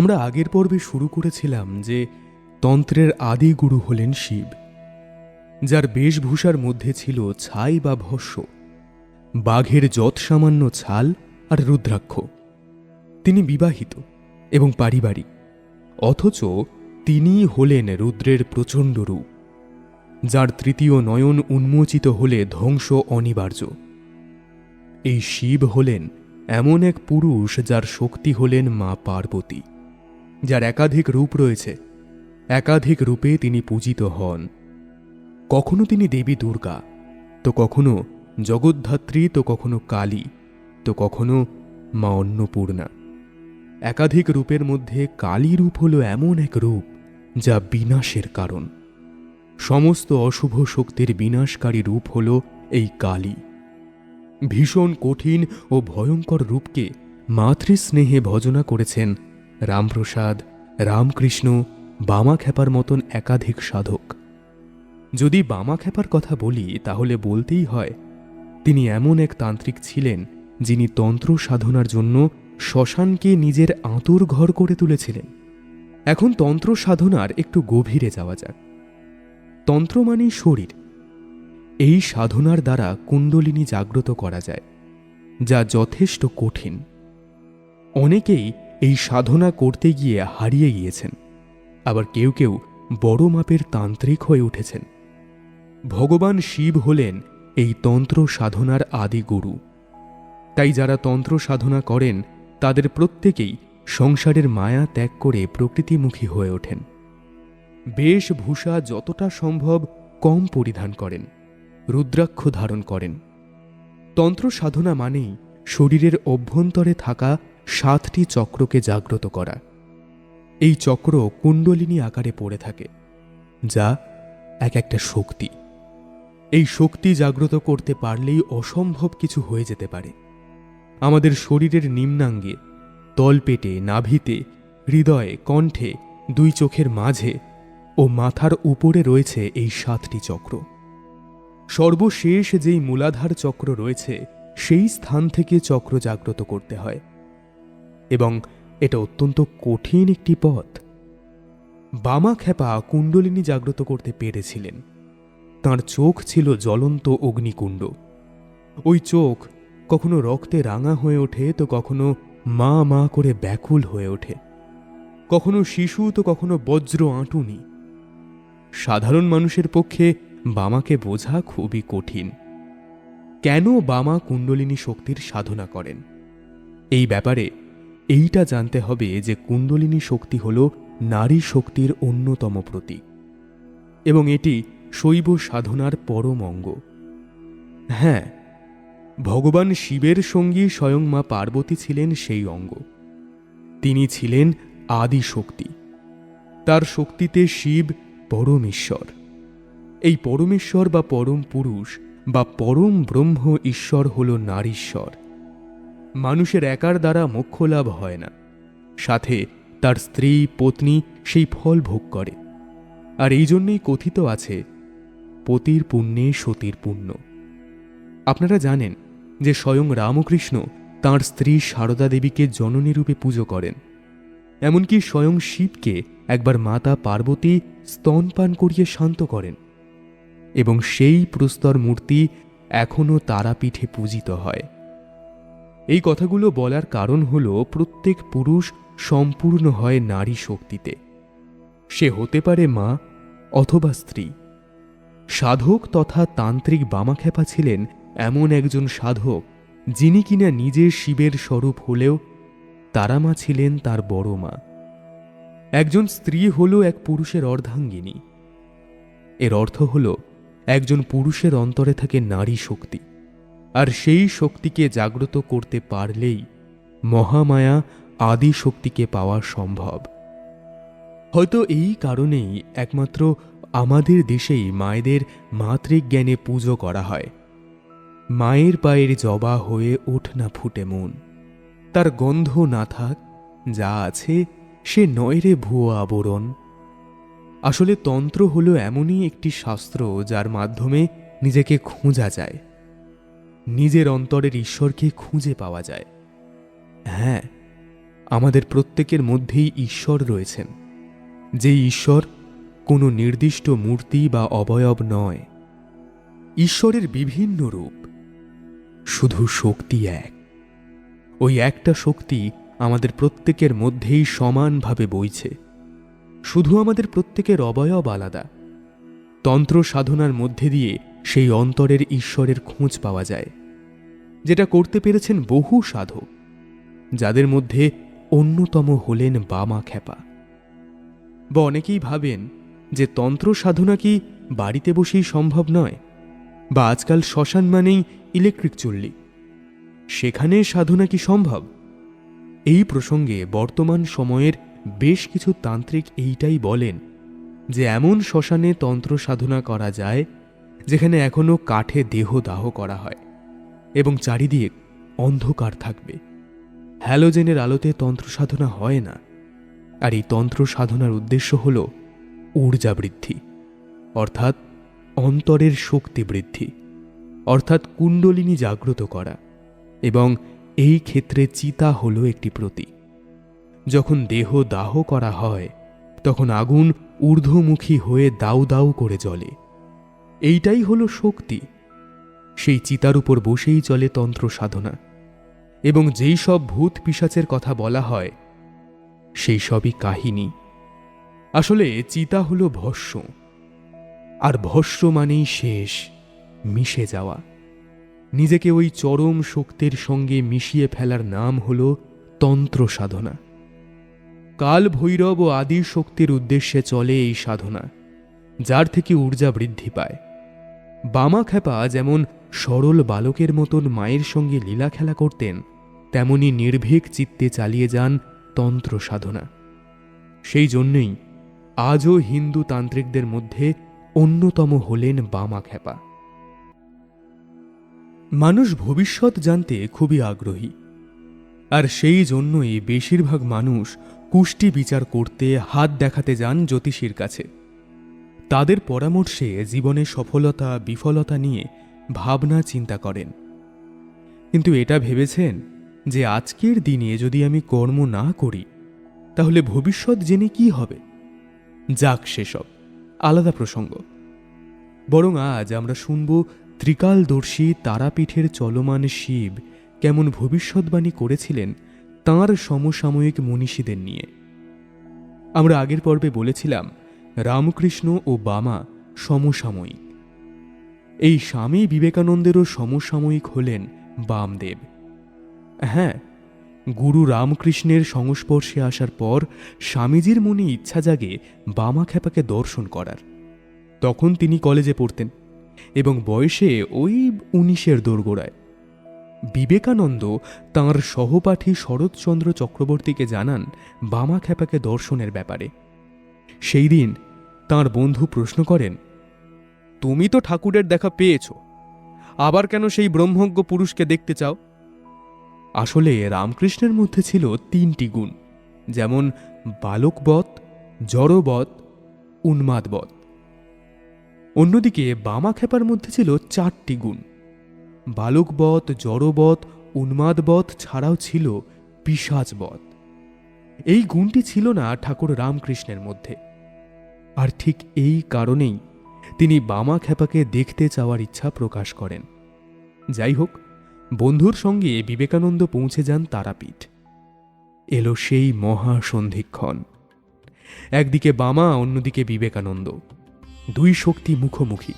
আমরা আগের পর্বে শুরু করেছিলাম যে তন্ত্রের আদি গুরু হলেন শিব, যার বেশভূষার মধ্যে ছিল ছাই বা ভস্য, বাঘের যৎসামান্য ছাল আর রুদ্রাক্ষ। তিনি বিবাহিত এবং পারিবারিক, অথচ তিনিই হলেন রুদ্রের প্রচণ্ড রূপ, যার তৃতীয় নয়ন উন্মোচিত হলে ধ্বংস অনিবার্য। এই শিব হলেন এমন এক পুরুষ যার শক্তি হলেন মা পার্বতী, যার একাধিক রূপ রয়েছে। একাধিক রূপে তিনি পূজিত হন। কখনো তিনি দেবী দুর্গা, তো কখনো জগদ্ধাত্রী, তো কখনো কালী, তো কখনো মা অন্নপূর্ণা। একাধিক রূপের মধ্যে কালী রূপ হল এমন এক রূপ যা বিনাশের কারণ। সমস্ত অশুভ শক্তির বিনাশকারী রূপ হল এই কালী। ভীষণ কঠিন ও ভয়ঙ্কর রূপকে মাতৃস্নেহে ভজনা করেছেন রামপ্রসাদ, রামকৃষ্ণ, বামাখ্যাপার মতন একাধিক সাধক। যদি বামাখ্যাপার কথা বলি তাহলে বলতেই হয় তিনি এমন এক তান্ত্রিক ছিলেন যিনি তন্ত্র সাধনার জন্য শ্মশানকে নিজের আঁতুর ঘর করে তুলেছিলেন। এখন তন্ত্র সাধনার একটু গভীরে যাওয়া যাক। তন্ত্র মানেই শরীর। এই সাধনার দ্বারা কুণ্ডলিনী জাগ্রত করা যায়, যা যথেষ্ট কঠিন। অনেকেই এই সাধনা করতে গিয়ে হারিয়ে গিয়েছেন, আবার কেউ কেউ বড় মাপের তান্ত্রিক হয়ে উঠেছেন। ভগবান শিব হলেন এই তন্ত্র সাধনার আদি গুরু। তাই যারা তন্ত্র সাধনা করেন তাদের প্রত্যেকেই সংসারের মায়া ত্যাগ করে প্রকৃতিমুখী হয়ে ওঠেন। বেশভূষা যতটা সম্ভব কম পরিধান করেন, রুদ্রাক্ষ ধারণ করেন। তন্ত্র সাধনা মানেই শরীরের অভ্যন্তরে থাকা 7টি চক্রকে জাগ্রত করা। এই চক্র কুণ্ডলিনী আকারে পড়ে থাকে, যা এক একটা শক্তি। এই শক্তি জাগ্রত করতে পারলেই অসম্ভব কিছু হয়ে যেতে পারে। আমাদের শরীরের নিম্নাঙ্গে, তলপেটে, নাভিতে, হৃদয়ে, কণ্ঠে, 2 চোখের মাঝে ও মাথার উপরে রয়েছে এই 7টি চক্র। সর্বশেষ যেই মূলাধার চক্র রয়েছে সেই স্থান থেকে চক্র জাগ্রত করতে হয়, এবং এটা অত্যন্ত কঠিন একটি পথ। বামাখ্যাপা কুণ্ডলিনী জাগ্রত করতে পেরেছিলেন। তাঁর চোখ ছিল জ্বলন্ত অগ্নিকুণ্ড। ওই চোখ কখনো রক্তে রাঙা হয়ে ওঠে, তো কখনো মা মা করে ব্যাকুল হয়ে ওঠে, কখনো শিশু, তো কখনো বজ্র আঁটুনি। সাধারণ মানুষের পক্ষে বামাকে বোঝা খুবই কঠিন। কেন বামা কুণ্ডলিনী শক্তির সাধনা করেন? এই ব্যাপারে এইটা জানতে হবে যে কুণ্ডলিনী শক্তি হল নারী শক্তির অন্যতম প্রতীক, এবং এটি শৈব সাধনার পরম অঙ্গ। হ্যাঁ, ভগবান শিবের সঙ্গী স্বয়ং মা পার্বতী ছিলেন সেই অঙ্গ। তিনি ছিলেন আদি শক্তি। তার শক্তিতে শিব পরমেশ্বর। এই পরমেশ্বর বা পরম পুরুষ বা পরম ব্রহ্ম ঈশ্বর হল নারীশ্বর। মানুষের একার দ্বারা মোক্ষ লাভ হয় না, সাথে তার স্ত্রী পত্নী সেই ফল ভোগ করে। আর এই জন্যই কথিত আছে, পতির পুণ্যে সতীর পুণ্য। আপনারা জানেন যে স্বয়ং রামকৃষ্ণ তাঁর স্ত্রী সারদা দেবীকে জননী রূপে পুজো করেন। এমনকি স্বয়ং শিবকে একবার মাতা পার্বতী স্তনপান করিয়ে শান্ত করেন, এবং সেই প্রস্তর মূর্তি এখনও তারাপীঠে পূজিত হয়। এই কথাগুলো বলার কারণ হল প্রত্যেক পুরুষ সম্পূর্ণ হয় নারী শক্তিতে। সে হতে পারে মা অথবা স্ত্রী। সাধক তথা তান্ত্রিক বামাখ্যাপা ছিলেন এমন একজন সাধক যিনি কিনা নিজে শিবের স্বরূপ হলেও তারামা ছিলেন তার বড় মা। একজন স্ত্রী হল এক পুরুষের অর্ধাঙ্গিনী। এর অর্থ হল একজন পুরুষের অন্তরে থাকে নারী শক্তি, আর সেই শক্তিকে জাগ্রত করতে পারলেই মহামায়া আদি শক্তিকে পাওয়া সম্ভব। হয়তো এই কারণেই একমাত্র আমাদের দেশেই মায়েদের মাতৃজ্ঞানে পুজো করা হয়। মায়ের পায়ের জবা হয়ে ওঠ না ফুটে মন, তার গন্ধ না থাক, যা আছে সে নয়রে ভুয়ো আবরণ। আসলে তন্ত্র হল এমনই একটি শাস্ত্র যার মাধ্যমে নিজেকে খোঁজা যায়, নিজের অন্তরের ঈশ্বরকে খুঁজে পাওয়া যায়। হ্যাঁ, আমাদের প্রত্যেকের মধ্যেই ঈশ্বর রয়েছেন, যে ঈশ্বর কোনো নির্দিষ্ট মূর্তি বা অবয়ব নয়। ঈশ্বরের বিভিন্ন রূপ, শুধু শক্তি এক। ওই একটা শক্তি আমাদের প্রত্যেকের মধ্যেই সমানভাবে বইছে, শুধু আমাদের প্রত্যেকের অবয়ব আলাদা। তন্ত্র সাধনার মধ্যে দিয়ে সেই অন্তরের ঈশ্বরের খোঁজ পাওয়া যায়, যেটা করতে পেরেছেন বহু সাধক, যাদের মধ্যে অন্যতম হলেন বামাখ্যাপা। বা অনেকেই ভাবেন যে তন্ত্র সাধনা কি বাড়িতে বসেই সম্ভব নয়, বা আজকাল শ্মশান মানেই ইলেকট্রিক চুল্লি, সেখানে সাধনা কি সম্ভব? এই প্রসঙ্গে বর্তমান সময়ের বেশ কিছু তান্ত্রিক এইটাই বলেন যে এমন শ্মশানে তন্ত্র সাধনা করা যায় যেখানে এখনো কাঠে দেহ দাহ করা হয় এবং চারিদিকে অন্ধকার থাকবে। হ্যালোজেনের আলোতে তন্ত্র সাধনা হয় না। আর এই তন্ত্র সাধনার উদ্দেশ্য হল ঊর্জা বৃদ্ধি, অর্থাৎ অন্তরের শক্তি বৃদ্ধি, অর্থাৎ কুণ্ডলিনী জাগ্রত করা। এবং এই ক্ষেত্রে চিতা হল একটি প্রতীক। যখন দেহ দাহ করা হয় তখন আগুন ঊর্ধ্বমুখী হয়ে দাউ দাউ করে জ্বলে। এইটাই হল শক্তি। সেই চিতার উপর বসেই চলে তন্ত্র সাধনা। এবং যেই সব ভূত পিশাচের কথা বলা হয় সেই সবই কাহিনী। আসলে চিতা হল ভস্ম, আর ভস্ম মানেই শেষ, মিশে যাওয়া। নিজেকে ওই চরম শক্তির সঙ্গে মিশিয়ে ফেলার নাম হল তন্ত্র সাধনা। কাল ভৈরব ও আদি শক্তির উদ্দেশ্যে চলে এই সাধনা, যার থেকে ঊর্জা বৃদ্ধি পায়। বামাখ্যাপা যেমন সরল বালকের মতন মায়ের সঙ্গে লীলা খেলা করতেন, তেমনি নির্ভীক চিত্তে চালিয়ে যান তন্ত্র সাধনা। সেই জন্যই আজও হিন্দু তান্ত্রিকদের মধ্যে অন্যতম হলেন বামাখ্যাপা। মানুষ ভবিষ্যৎ জানতে খুবই আগ্রহী, আর সেই জন্যই বেশিরভাগ মানুষ কুষ্টি বিচার করতে হাত দেখাতে যান জ্যোতিষীর কাছে। তাদের পরামর্শে জীবনে সফলতা বিফলতা নিয়ে ভাবনা চিন্তা করেন। কিন্তু এটা ভেবেছেন যে আজকের দিনে যদি আমি কর্ম না করি তাহলে ভবিষ্যৎ জেনে কি হবে? যাক, সেসব আলাদা প্রসঙ্গ। বরং আজ আমরা শুনব ত্রিকালদর্শী তারাপীঠের চলমান শিব কেমন ভবিষ্যৎবাণী করেছিলেন তাঁর সমসাময়িক মনীষীদের নিয়ে। আমরা আগের পর্বে বলেছিলাম রামকৃষ্ণ ও বামা সমসাময়িক। এই স্বামী বিবেকানন্দেরও সমসাময়িক হলেন বামদেব। হ্যাঁ, গুরু রামকৃষ্ণের সংস্পর্শে আসার পর স্বামীজির মনে ইচ্ছা জাগে বামাখ্যাপাকে দর্শন করার। তখন তিনি কলেজে পড়তেন এবং বয়সে ওই 19-এর দোরগোড়ায়। বিবেকানন্দ তাঁর সহপাঠী শরৎচন্দ্র চক্রবর্তীকে জানান বামাখ্যাপাকে দর্শনের ব্যাপারে। সেই দিন তাঁর বন্ধু প্রশ্ন করেন, তুমি তো ঠাকুরের দেখা পেয়েছ, আবার কেন সেই ব্রহ্মজ্ঞ পুরুষকে দেখতে চাও? আসলে রামকৃষ্ণের মধ্যে ছিল 3টি গুণ, যেমন বালকবৎ, জড়বৎ, উন্মাদবৎ। অন্যদিকে বামাখ্যাপার মধ্যে ছিল 4টি গুণ। বালকবৎ, জড়বৎ, উন্মাদবৎ ছাড়াও ছিল পিশাচবৎ। এই গুণটি ছিল না ঠাকুর রামকৃষ্ণের মধ্যে। আর ঠিক এই কারণেই তিনি বামাখ্যাপাকে দেখতে চাওয়ার ইচ্ছা প্রকাশ করেন। যাই হোক, বন্ধুর সঙ্গে বিবেকানন্দ পৌঁছে যান তারাপীঠ। এলো সেই মহাসন্ধিক্ষণ। একদিকে বামা, অন্যদিকে বিবেকানন্দ, দুই শক্তি মুখোমুখি।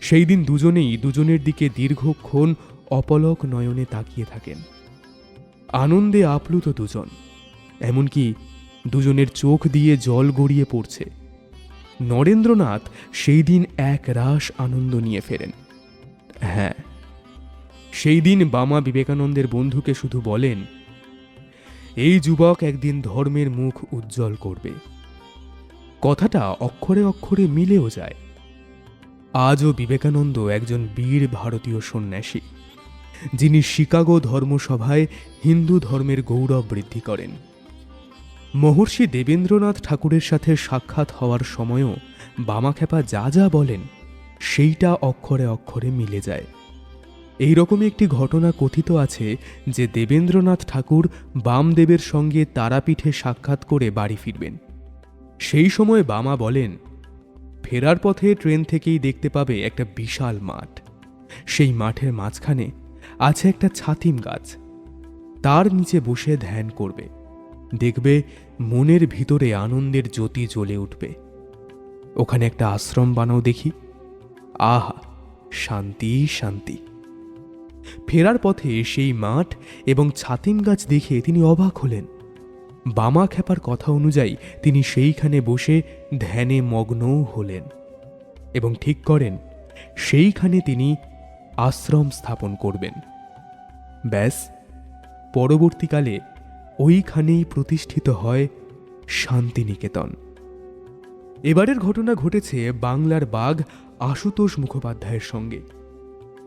সেই দিন দুজনেই দুজনের দিকে দীর্ঘক্ষণ অপলক নয়নে তাকিয়ে থাকেন। আনন্দে আপ্লুত দুজন, এমনকি দুজনের চোখ দিয়ে জল গড়িয়ে পড়ছে। নরেন্দ্রনাথ সেই দিন এক রাস আনন্দ নিয়ে ফেরেন। হ্যাঁ, সেই দিন বামা বিবেকানন্দের বন্ধুকে শুধু বলেন, এই যুবক একদিন ধর্মের মুখ উজ্জ্বল করবে। কথাটা অক্ষরে অক্ষরে মিলেও যায়। আজও বিবেকানন্দ একজন বীর ভারতীয় সন্ন্যাসী, যিনি শিকাগো ধর্মসভায় হিন্দু ধর্মের গৌরব বৃদ্ধি করেন। মহর্ষি দেবেন্দ্রনাথ ঠাকুরের সাথে সাক্ষাৎ হওয়ার সময়ও বামাখ্যাপা যা যা বলেন সেইটা অক্ষরে অক্ষরে মিলে যায়। এই রকমই একটি ঘটনা কথিত আছে যে দেবেন্দ্রনাথ ঠাকুর বামদেবের সঙ্গে তারাপীঠে সাক্ষাৎ করে বাড়ি ফিরবেন। সেই সময় বামা বলেন, ফেরার পথে ট্রেন থেকেই দেখতে পাবে একটা বিশাল মাঠ। সেই মাঠের মাঝখানে আছে একটা ছাতিম গাছ। তার নিচে বসে ধ্যান করবে, দেখবে মনের ভিতরে আনন্দের জ্যোতি জ্বলে উঠবে। ওখানে একটা আশ্রম বানাও দেখি। আহা, শান্তি শান্তি। ফেরার পথে সেই মাঠ এবং ছাতিম গাছ দেখে তিনি অবাক হলেন। বামা খ্যাপার কথা অনুযায়ী তিনি সেইখানে বসে ধ্যানে মগ্নও হলেন এবং ঠিক করেন সেইখানে তিনি আশ্রম স্থাপন করবেন। ব্যাস, পরবর্তীকালে ওইখানেই প্রতিষ্ঠিত হয় শান্তিনিকেতন। এবারের ঘটনা ঘটেছে বাংলার বাঘ আশুতোষ মুখোপাধ্যায়ের সঙ্গে।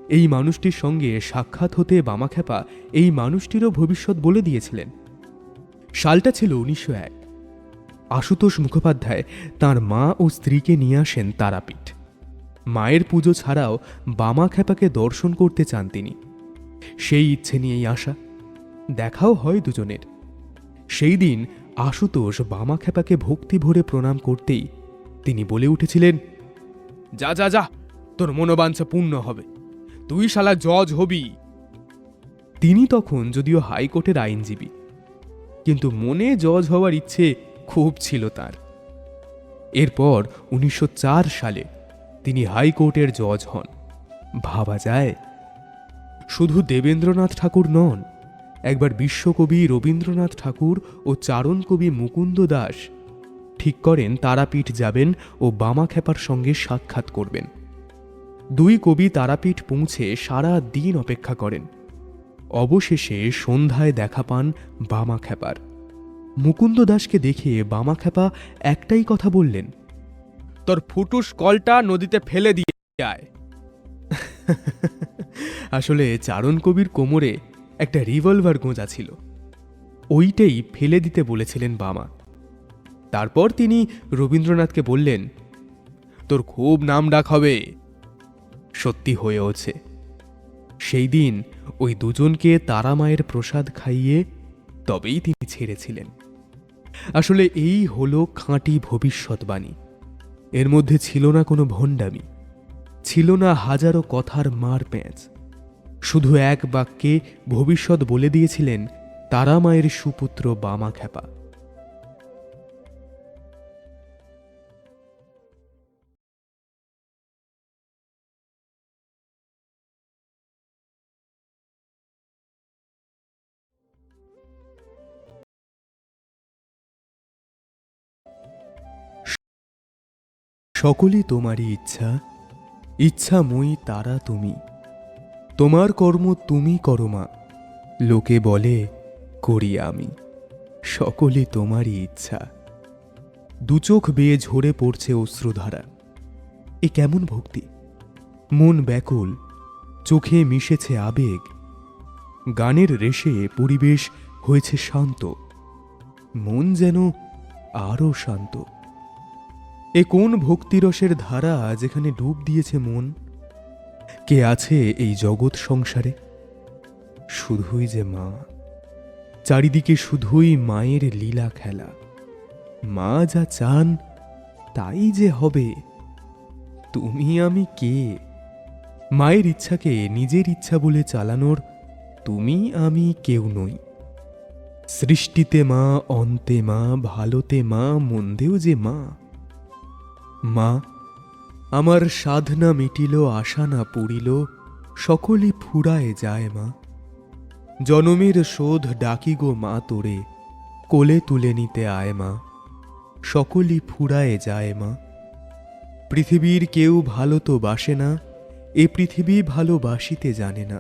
এই মানুষটির সঙ্গে সাক্ষাৎ হতে বামাখ্যাপা এই মানুষটিরও ভবিষ্যৎ বলে দিয়েছিলেন। সালটা ছিল 1901। আশুতোষ মুখোপাধ্যায় তাঁর মা ও স্ত্রীকে নিয়ে আসেন তারাপীঠ। মায়ের পুজো ছাড়াও বামাখ্যাপাকে দর্শন করতে চান তিনি। সেই ইচ্ছে নিয়েই আসা, দেখাও হয় দুজনের। সেই দিন আশুতোষ বামাখ্যাপাকে ভক্তি ভরে প্রণাম করতেই তিনি বলে উঠেছিলেন, যা যা যা, তোর মনোবাঞ্ছা পূর্ণ হবে, তুই শালা জজ হবি। তিনি তখন যদিও হাইকোর্টের আইনজীবী, কিন্তু মনে জজ হওয়ার ইচ্ছে খুব ছিল তার। এরপর 1904 সালে তিনি হাইকোর্টের জজ হন। ভাবা যায়, শুধু দেবেন্দ্রনাথ ঠাকুর নন, একবার বিশ্বকবি রবীন্দ্রনাথ ঠাকুর ও চারণকবি মুকুন্দ দাস ঠিক করেন তারাপীঠ যাবেন ও বামাখ্যাপার সঙ্গে সাক্ষাৎ করবেন। দুই কবি তারাপীঠ পৌঁছে সারা দিন অপেক্ষা করেন। অবশেষে সন্ধ্যায় দেখা পান বামাখ্যাপার। মুকুন্দ দাসকে দেখে বামাখ্যাপা একটাই কথা বললেন, তোর ফুটুস কলটা নদীতে ফেলে দিয়ে আয়। আসলে চারণ কবির কোমরে একটা রিভলভার গোঁজা ছিল, ওইটাই ফেলে দিতে বলেছিলেন বামা। তারপর তিনি রবীন্দ্রনাথকে বললেন, তোর খুব নাম ডাক হবে। সত্যি হয়েওছে। সেই দিন ওই দুজনকে তারামায়ের প্রসাদ খাইয়ে তবেই তিনি ছেড়েছিলেন। আসলে এই হলো খাঁটি ভবিষ্যৎবাণী। এর মধ্যে ছিল না কোনো ভণ্ডামি, ছিল না হাজারো কথার মার প্যাঁচ। শুধু এক বাক্যে ভবিষ্যৎ বলে দিয়েছিলেন তারামায়ের সুপুত্র বামাখ্যাপা। সকলই তোমারই ইচ্ছা, ইচ্ছাময়ী তারা তুমি। তোমার কর্ম তুমি করো মা, লোকে বলে করি আমি। সকলই তোমারই ইচ্ছা। দুচোখ বেয়ে ঝরে পড়ছে অশ্রুধারা। এ কেমন ভক্তি! মন ব্যাকুল, চোখে মিশেছে আবেগ। গানের রেশে পরিবেশ হয়েছে শান্ত, মন যেন আরও শান্ত। এ কোন ভক্তিরসের ধারা যেখানে ডুব দিয়েছে মন? কে আছে এই জগৎ সংসারে? শুধুই যে মা। চারিদিকে শুধুই মায়ের লীলা খেলা। মা যা চান তাই যে হবে। তুমি আমি কে? মায়ের ইচ্ছাকে নিজের ইচ্ছা বলে চালানোর তুমি আমি কেউ নই। সৃষ্টিতে মা, অন্তে মা, ভালোতে মা, মন্দেও যে মা। মা, আমার সাধনা মিটিল, আশা না পুরিল, সকলই ফুরায় যায় মা। জনমের শোধ ডাকি গো মা তোরে, কোলে তুলে নিতে আয় মা। সকলই ফুরায় যায় মা। পৃথিবীর কেউ ভালো তো বাসে না, এ পৃথিবী ভালোবাসিতে জানে না।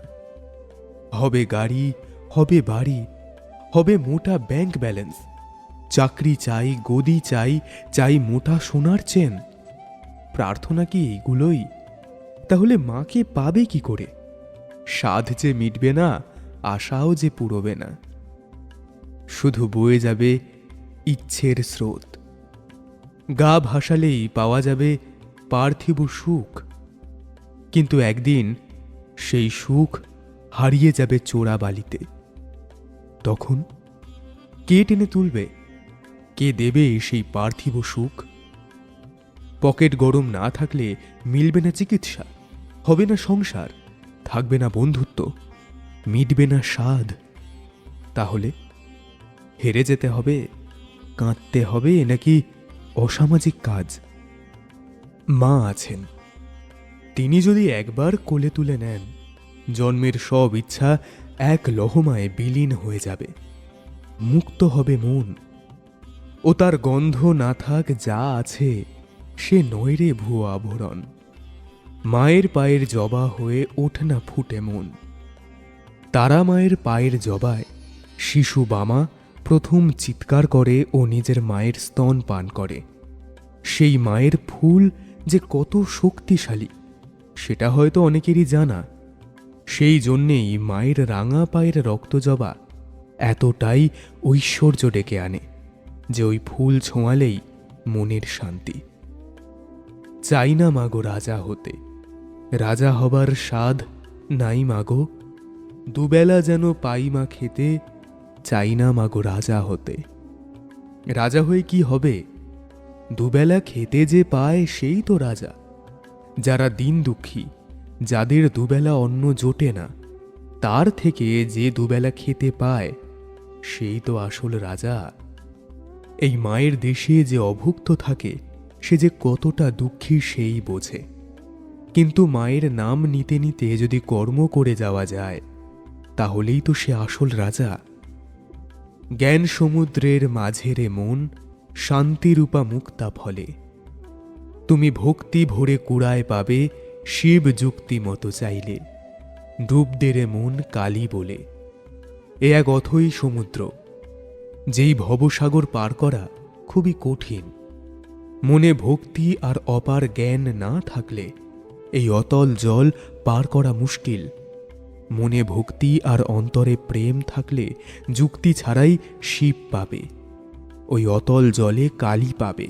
হবে গাড়ি, হবে বাড়ি, হবে মোটা ব্যাংক ব্যালেন্স, চাকরি চাই, গদি চাই, চাই মোটা সোনার চেন। প্রার্থনা কি এইগুলোই? তাহলে মাকে পাবে কি করে? সাধ যে মিটবে না, আশাও যে পুরোবে না। শুধু বয়ে যাবে ইচ্ছের স্রোত। গা ভাসালেই পাওয়া যাবে পার্থিব সুখ। কিন্তু একদিন সেই সুখ হারিয়ে যাবে চোরাবালিতে। তখন কে টেনে তুলবে, কে দেবে সেই পার্থিব সুখ? পকেট গরম না থাকলে মিলবে না চিকিৎসা, হবে না সংসার, থাকবে না বন্ধুত্ব, মিটবে না স্বাদ। তাহলে হেরে যেতে হবে, কাঁদতে হবে, নাকি অসামাজিক কাজ? মা আছেন, তিনি যদি একবার কোলে তুলে নেন, জন্মের সব ইচ্ছা এক লহমায় বিলীন হয়ে যাবে, মুক্ত হবে মন। ও তার গন্ধ না থাক যা আছে, সে নয়রে ভুয়ো আভরণ। মায়ের পায়ের জবা হয়ে ওঠ না ফুটে মন। তারা মায়ের পায়ের জবায় শিশু বামা প্রথম চিৎকার করে ও নিজের মায়ের স্তন পান করে। সেই মায়ের ফুল যে কত শক্তিশালী সেটা হয়তো অনেকেরই জানা। সেই জন্যেই মায়ের রাঙা পায়ের রক্তজবা এতটাই ঐশ্বর্য ডেকে আনে যে ওই ফুল ছোঁয়ালেই মনের শান্তি। চাই না মাগো রাজা হতে, রাজা হবার স্বাদ নাই মাগো, দুবেলা যেন পাই মা খেতে, চাই না মাগো রাজা হতে। রাজা হয়ে কি হবে? দুবেলা খেতে যে পায় সেই তো রাজা। যারা দিন দুঃখী, যাদের দুবেলা অন্ন জোটে না, তার থেকে যে দুবেলা খেতে পায় সেই তো আসল রাজা। এই মায়ের দেশে যে অভুক্ত থাকে সে যে কতটা দুঃখী সেই বোঝে। কিন্তু মায়ের নাম নিতে নিতে যদি কর্ম করে যাওয়া যায়, তাহলেই তো সে আসল রাজা। জ্ঞান সমুদ্রের মাঝেরে মন, শান্তিরূপা মুক্তা ফলে। তুমি ভক্তি ভরে কুড়ায় পাবে, শিব যুক্তি মতো চাইলে, ডুব দেরে মন কালী বলে। এ এক অথৈ সমুদ্র, যেই ভবসাগর পার করা খুবই কঠিন। মনে ভক্তি আর অপার জ্ঞান না থাকলে এই অতল জল পার করা মুশকিল। মনে ভক্তি আর অন্তরে প্রেম থাকলে যুক্তি ছাড়াই শিব পাবে, ওই অতল জলে কালী পাবে,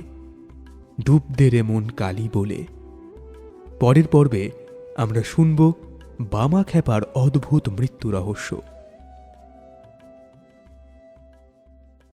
ডুব দেরে মন কালী বলে। পরের পর্বে আমরা শুনব বামা খ্যাপার অদ্ভুত মৃত্যু রহস্য।